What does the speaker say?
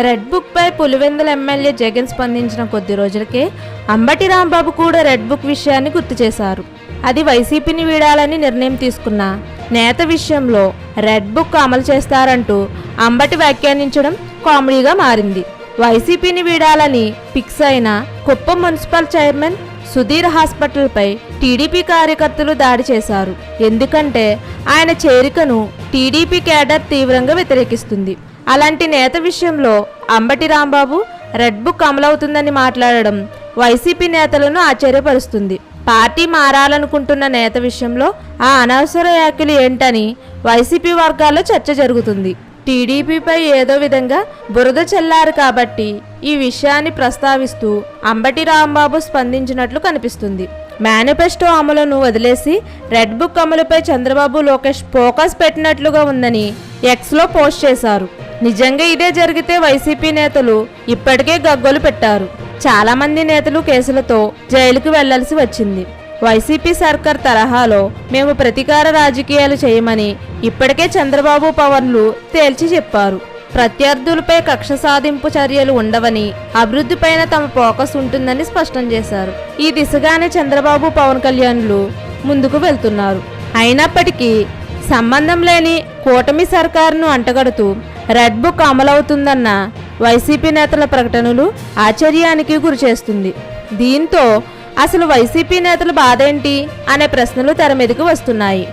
Red book పై Pulivendula MLA Jagan స్పందించిన కొద్ది రోజులకే అంబటి రాంబాబు కూడా రెడ్ బుక్ విషయాన్ని గుర్తు చేశారు. అది వైసీపీని వీడాలని నిర్ణయం తీసుకున్న నేత విషయంలో రెడ్ బుక్ అమలు చేస్తారంటూ అంబటి వ్యాఖ్యానించడం కామెడీగా మారింది. వైసీపీని వీడాలని ఫిక్స్ అయిన కుప్పం మున్సిపల్ చైర్మన్ సుధీర్ హాస్పిటల్పై టీడీపీ కార్యకర్తలు దాడి చేశారు. ఎందుకంటే ఆయన చేరికను టీడీపీ కేడర్ తీవ్రంగా వ్యతిరేకిస్తుంది. అలాంటి నేత విషయంలో అంబటి రాంబాబు రెడ్ బుక్ అమలవుతుందని మాట్లాడడం వైసీపీ నేతలను ఆశ్చర్యపరుస్తుంది. పార్టీ మారాలనుకుంటున్న నేత విషయంలో ఆ అనవసర వ్యాఖ్యలు ఏంటని వైసీపీ వర్గాల్లో చర్చ జరుగుతుంది. టీడీపీపై ఏదో విధంగా బురద చల్లారు కాబట్టి ఈ విషయాన్ని ప్రస్తావిస్తూ అంబటి రాంబాబు స్పందించినట్లు కనిపిస్తుంది. మేనిఫెస్టో అమలును వదిలేసి రెడ్ బుక్ అమలుపై చంద్రబాబు లోకేష్ ఫోకస్ పెట్టినట్లుగా ఉందని ఎక్స్లో పోస్ట్ చేశారు. నిజంగా ఇదే జరిగితే వైసీపీ నేతలు ఇప్పటికే గగ్గోలు పెట్టారు. చాలా మంది నేతలు కేసులతో జైలుకు వెళ్లాల్సి వచ్చింది. వైసీపీ సర్కార్ తరహాలో మేము ప్రతీకార రాజకీయాలు చేయమని ఇప్పటికే చంద్రబాబు పవన్లు తేల్చి చెప్పారు. ప్రత్యర్థులపై కక్ష సాధింపు చర్యలు ఉండవని, అభివృద్ధిపైన తమ ఫోకస్ ఉంటుందని స్పష్టం చేశారు. ఈ దిశగానే చంద్రబాబు పవన్ కళ్యాణ్లు ముందుకు వెళ్తున్నారు. అయినప్పటికీ సంబంధం లేని కూటమి సర్కారును అంటగడుతూ రెడ్ బుక్ అమలవుతుందన్న వైసీపీ నేతల ప్రకటనలు ఆశ్చర్యానికి గురిచేస్తుంది. దీంతో అసలు వైసీపీ నేతల బాధేంటి అనే ప్రశ్నలు తెర మీదకు వస్తున్నాయి.